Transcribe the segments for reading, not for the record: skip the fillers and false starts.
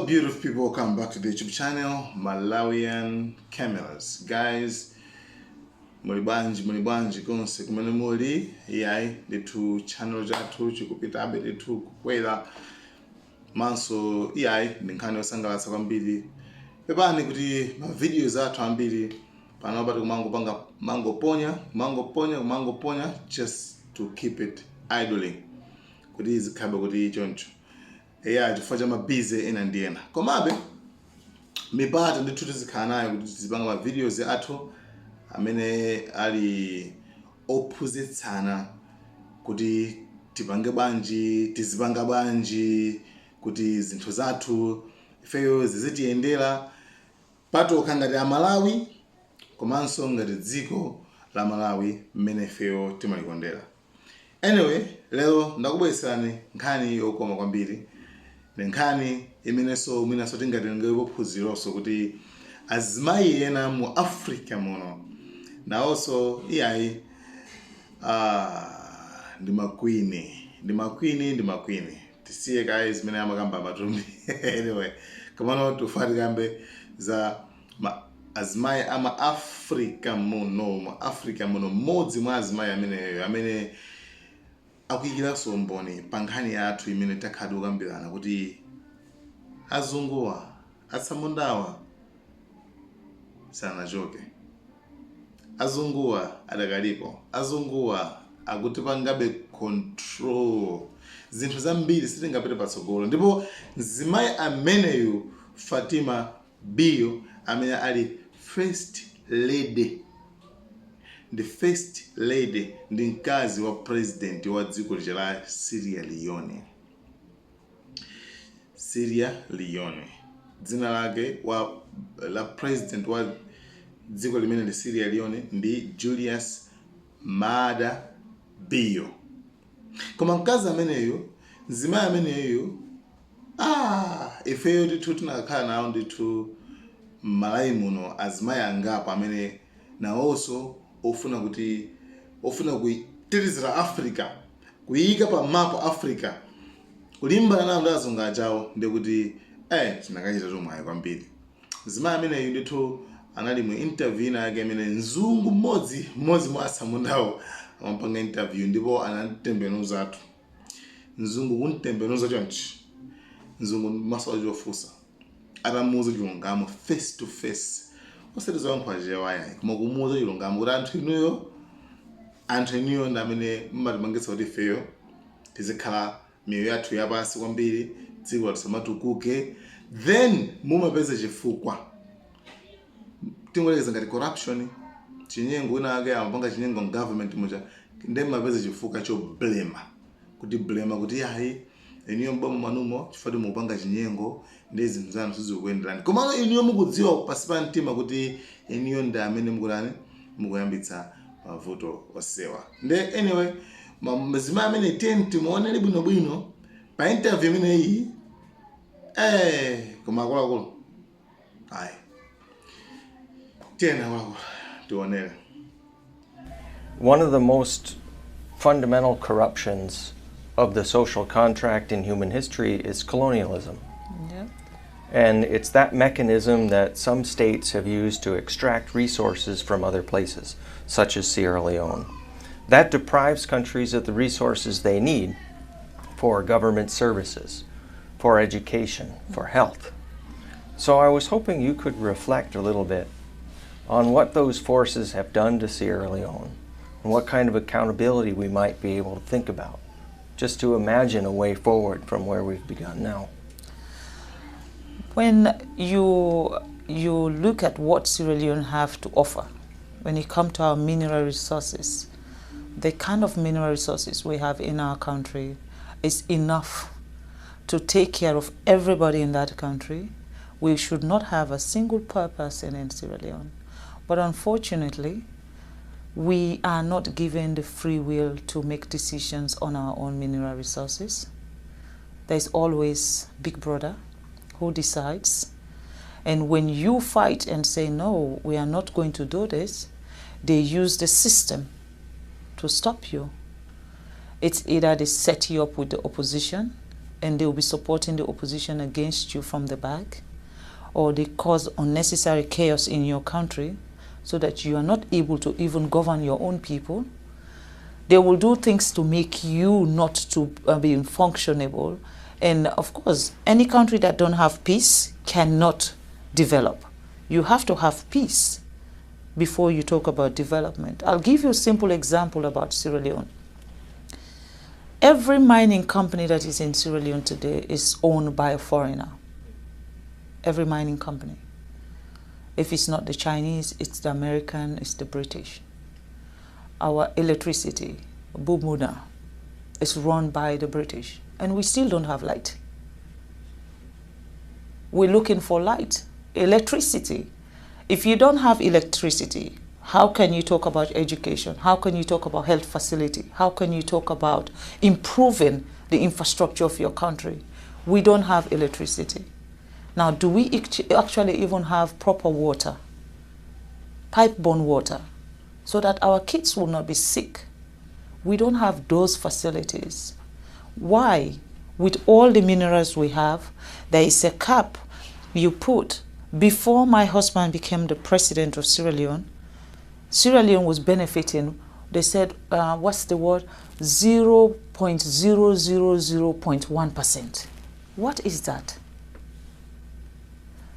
Hello beautiful people, welcome back to the YouTube channel Malawian Cameras. Guys, mulibanji konse kumene muli yayi ndithu channel chathu chikupitabe ndithu kukwera manso yayi ndi nkhani yosangalatsa kwambiri. Pepani kuti ma videos athu ambiri panopa tikumangopanga mangoponya just to keep it idling kuti izikhabe kuti choncho. Chifukwa cha mabize ena ndi ena. Komabe mipata ndithu tizikhala nayo kuti tizipanga ma videos athu amene ali ophunzitsana kuti tipange banji, tizipanga banji, kuti zinthu zathu ifeyo zizitiyendera patokha ngati a Malawi komanso ngati dziko la Malawi mmene ifeyo timalikondera. Anyway, lero ndakubweresani nkhani yokoma kwambiri. Nkhani imeneso mwinaso tingatengepo phunzironso kuti azimayi ena mu Africa muno nawonso iyayi ndi makwini tisiye kayi zimene amakamba matumbi. Anyway, kamano tufati kambe za azimayi ama Africa muno mmodzi mwa azimayi amene akuyikiraso mboni pa nkhani yathu imene takhala kukambirana kuti azunguwa atsamundawa sanachoke, azunguwa adakalipo, azunguwa akutipangabe control zinthu zambiri sitingapite patsogolo. Ndipo mzimayi ameneyu Fatima Bio amene ali first lady, the first lady ndi mkazi wa president wa dziko la Sierra Leone. Dzina lake la president wa dziko limene ndi Sierra Leone ndi Julius Maada Bio. Koma mkazi ameneyo, mzimayi ameneyo, ifeyo ndithu tinakhala nawo ndithu Malawi muno azimayi angapo amene nawonso ofuna kuitirizira Africa, kuyika pa map Africa, kulimbana nawo ndi azungu ajawo, ndi kuti tinakachita chomwayi kwambiri. Mzimayi ameneyu ndithu anali mu interview yake amene mzungu mmodzi mwa atsamundawo amapanga interview, ndipo anatembenuza athu. Mzungu kuntembenuza chonchi, mzungu maso achofusa atamuuza chilungamo face to face, osati zoyankhula waya koma kumuuza chilungamo kuti anthu inuyo ndi amene mmatimangitsa kuti ifeyo tizikhala miyoyo yathu yapasi kwambiri, dziko lisamatukuke, then mumapeza chifukwa tingolekeza ngati corruption, chinyengo ina ake amapanga chinyengo government muja, ndi mumapeza chifukwa kuti yayi iniyo mboma manumo chifukwa mupanga chinyengo ndi zinthu zanu sizikuyenderani. Koma iniyo mukudziwa pasi pa mtima kuti iniyo ndi amene mukuyambitsa mavuto osewa. Anyway, mzimayi amene timuonere bwinobwino pa interview imene iyi koma akuluakulu tionere. One of the most fundamental corruptions of the social contract in human history is colonialism. Yeah. And it's that mechanism that some states have used to extract resources from other places, such as Sierra Leone. That deprives countries of the resources they need for government services, for education, for health. So I was hoping you could reflect a little bit on what those forces have done to Sierra Leone and what kind of accountability we might be able to think about, just to imagine a way forward from where we've begun now. When you look at what Sierra Leone have to offer, when it comes to our mineral resources, the kind of mineral resources we have in our country is enough to take care of everybody in that country. We should not have a single poor person in Sierra Leone. But unfortunately, we are not given the free will to make decisions on our own mineral resources. There's always Big Brother who decides. And when you fight and say, no, we are not going to do this, they use the system to stop you. It's either they set you up with the opposition and they will be supporting the opposition against you from the back, or they cause unnecessary chaos in your country so that you are not able to even govern your own people. They will do things to make you not to be functionable. And of course, any country that don't have peace cannot develop. You have to have peace before you talk about development. I'll give you a simple example about Sierra Leone. Every mining company that is in Sierra Leone today is owned by a foreigner. Every mining company. If it's not the Chinese, it's the American, it's the British. Our electricity, Bumuna, is run by the British, and we still don't have light. We're looking for light, electricity. If you don't have electricity, how can you talk about education? How can you talk about health facility? How can you talk about improving the infrastructure of your country? We don't have electricity. Now, do we actually even have proper water, pipe-borne water, so that our kids will not be sick? We don't have those facilities. Why? With all the minerals we have, there is a cap you put. Before my husband became the president of Sierra Leone was benefiting, they said, what's the word? 0.000.1%. What is that?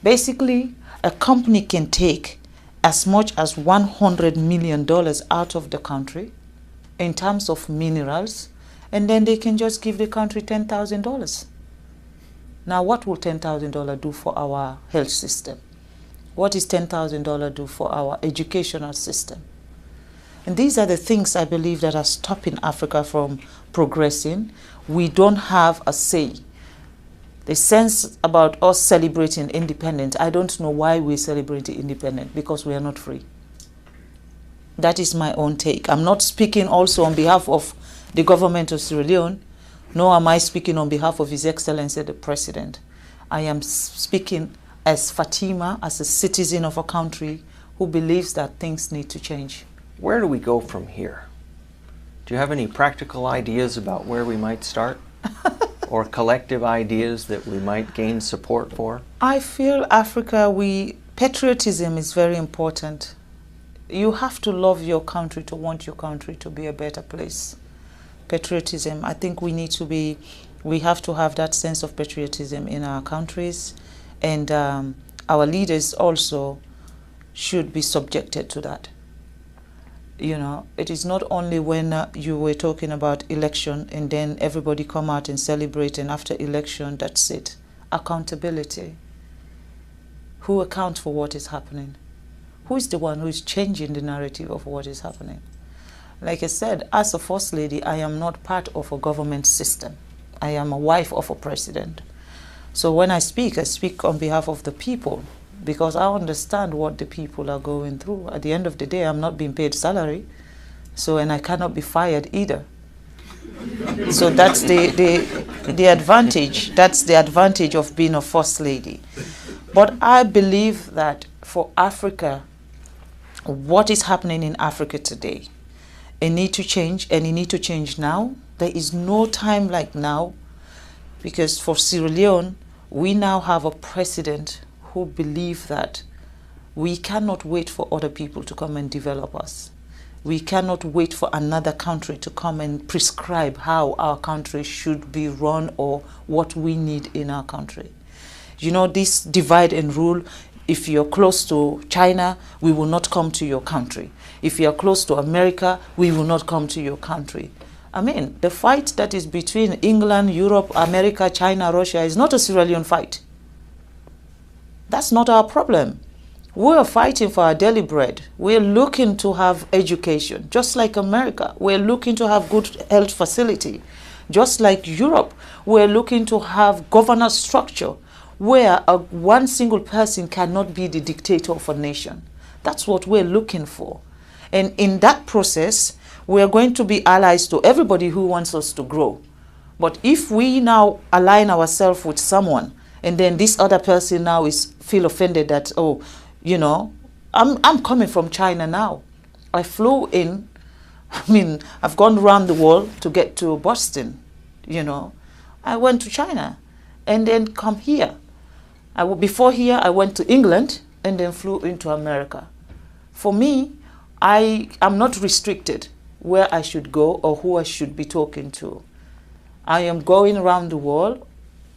Basically, a company can take as much as $100 million out of the country in terms of minerals, and then they can just give the country $10,000. Now, what will $10,000 do for our health system? What is $10,000 do for our educational system? And these are the things I believe that are stopping Africa from progressing. We don't have a say. The sense about us celebrating independence, I don't know why we celebrate independence, because we are not free. That is my own take. I'm not speaking also on behalf of the government of Sierra Leone, nor am I speaking on behalf of His Excellency the President. I am speaking as Fatima, as a citizen of a country who believes that things need to change. Where do we go from here? Do you have any practical ideas about where we might start? Or collective ideas that we might gain support for? I feel Africa, patriotism is very important. You have to love your country to want your country to be a better place. Patriotism, I think we have to have that sense of patriotism in our countries, and our leaders also should be subjected to that. You know, it is not only when you were talking about election and then everybody come out and celebrate, and after election, that's it. Accountability. Who accounts for what is happening? Who is the one who is changing the narrative of what is happening? Like I said, as a First Lady, I am not part of a government system. I am a wife of a president. So when I speak on behalf of the people, because I understand what the people are going through. At the end of the day, I'm not being paid salary, and I cannot be fired either. So that's the advantage. That's the advantage of being a First Lady. But I believe that for Africa, what is happening in Africa today, it needs to change, and it needs to change now. There is no time like now, because for Sierra Leone, we now have a president who believe that we cannot wait for other people to come and develop us. We cannot wait for another country to come and prescribe how our country should be run or what we need in our country. You know, this divide and rule, if you're close to China, we will not come to your country. If you're close to America, we will not come to your country. I mean, the fight that is between England, Europe, America, China, Russia is not a Sierra Leone fight. That's not our problem. We're fighting for our daily bread. We're looking to have education, just like America. We're looking to have good health facility. Just like Europe, we're looking to have governance structure where one single person cannot be the dictator of a nation. That's what we're looking for. And in that process, we're going to be allies to everybody who wants us to grow. But if we now align ourselves with someone, and then this other person now feel offended that, oh, you know, I'm coming from China now. I flew in, I've gone around the world to get to Boston, you know. I went to China and then come here. Before here, I went to England and then flew into America. For me, I am not restricted where I should go or who I should be talking to. I am going around the world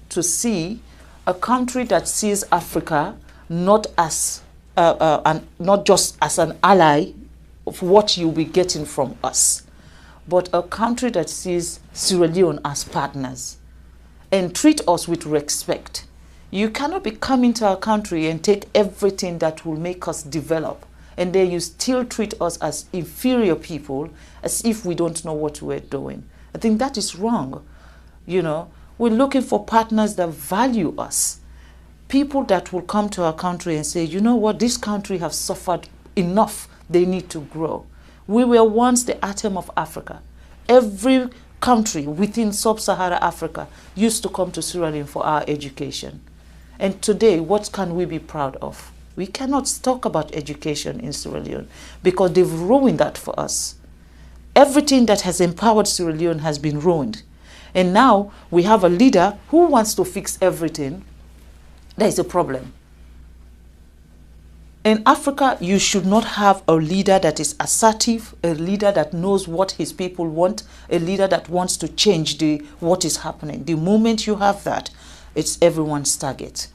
to see a country that sees Africa not as not just as an ally of what you'll be getting from us, but a country that sees Sierra Leone as partners and treat us with respect. You cannot be coming to our country and take everything that will make us develop, and then you still treat us as inferior people, as if we don't know what we're doing. I think that is wrong. You know, we're looking for partners that value us. People that will come to our country and say, you know what, this country has suffered enough, they need to grow. We were once the atom of Africa. Every country within sub-Saharan Africa used to come to Sierra Leone for our education. And today, what can we be proud of? We cannot talk about education in Sierra Leone because they've ruined that for us. Everything that has empowered Sierra Leone has been ruined. And now we have a leader who wants to fix everything. There is a problem. In Africa, you should not have a leader that is assertive, a leader that knows what his people want, a leader that wants to change what is happening. The moment you have that, it's everyone's target.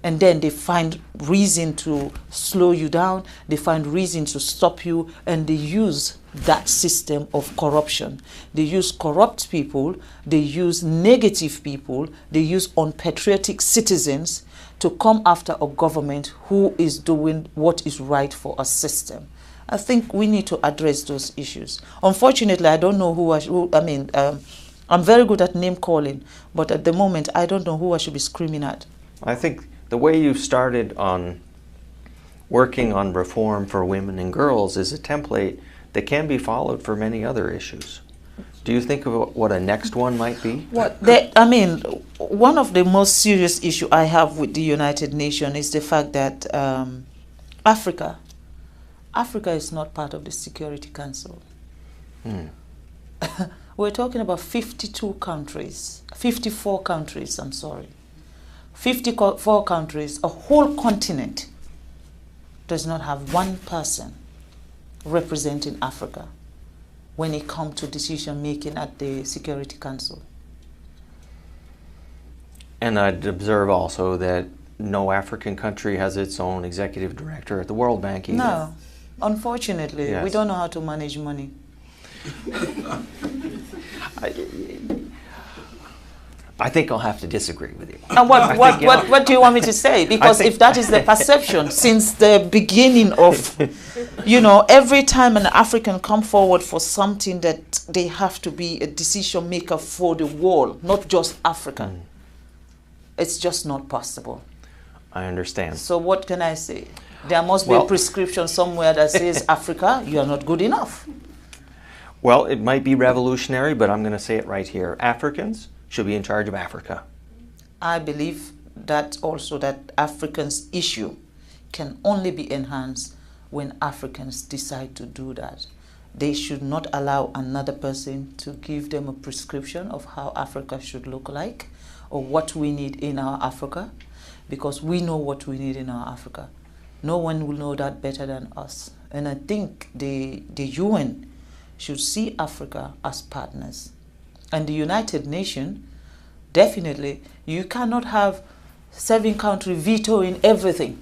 And then they find reason to slow you down, they find reason to stop you, and they use that system of corruption. They use corrupt people, they use negative people, they use unpatriotic citizens to come after a government who is doing what is right for a system. I think we need to address those issues. Unfortunately, I don't know I'm very good at name calling, but at the moment, I don't know who I should be screaming at. I think the way you started on working on reform for women and girls is a template that can be followed for many other issues. Do you think of what a next one might be? One of the most serious issues I have with the United Nations is the fact that Africa is not part of the Security Council. We're talking about 54 countries, I'm sorry. 54 countries, a whole continent does not have one person representing Africa when it comes to decision making at the Security Council. And I'd observe also that no African country has its own executive director at the World Bank either. No, unfortunately, yes. We don't know how to manage money. I think I'll have to disagree with you. And what do you want me to say? Because if that is the perception since the beginning of, every time an African come forward for something that they have to be a decision maker for the world, not just Africa. It's just not possible. I understand. So what can I say? There must be a prescription somewhere that says, Africa, you are not good enough. Well, it might be revolutionary, but I'm going to say it right here. Africans should be in charge of Africa. I believe that also that Africans' issue can only be enhanced when Africans decide to do that. They should not allow another person to give them a prescription of how Africa should look like or what we need in our Africa, because we know what we need in our Africa. No one will know that better than us. And I think the UN should see Africa as partners. And the United Nations, definitely, you cannot have 7 countries vetoing everything.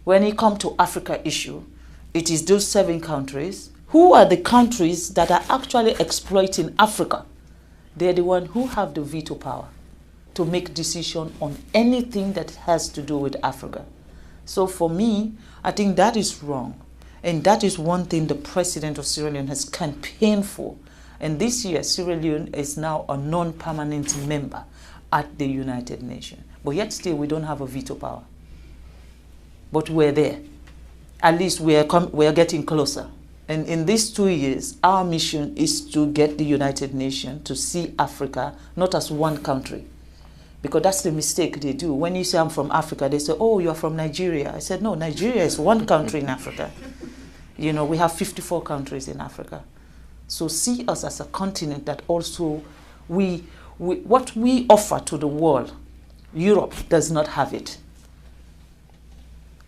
When it comes to Africa issue, it is those 7 countries. Who are the countries that are actually exploiting Africa? They're the ones who have the veto power to make decision on anything that has to do with Africa. So for me, I think that is wrong. And that is one thing the president of Sierra Leone has campaigned for. And this year, Sierra Leone is now a non-permanent member at the United Nations. But yet still, we don't have a veto power. But we're there. At least we are getting closer. And in these 2 years, our mission is to get the United Nations to see Africa not as one country. Because that's the mistake they do. When you say I'm from Africa, they say, oh, you're from Nigeria. I said, no, Nigeria is one country in Africa. We have 54 countries in Africa. So see us as a continent that also what we offer to the world, Europe does not have it.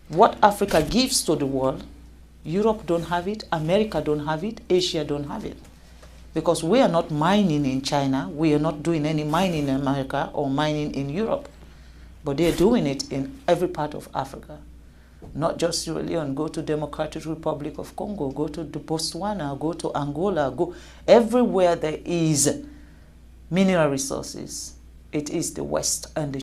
What Africa gives to the world, Europe don't have it, America don't have it, Asia don't have it. Because we are not mining in China, we are not doing any mining in America or mining in Europe. But they're doing it in every part of Africa. Not just Sierra Leone, go to Democratic Republic of Congo, go to Botswana, go to Angola, go everywhere there is mineral resources. It is the West and the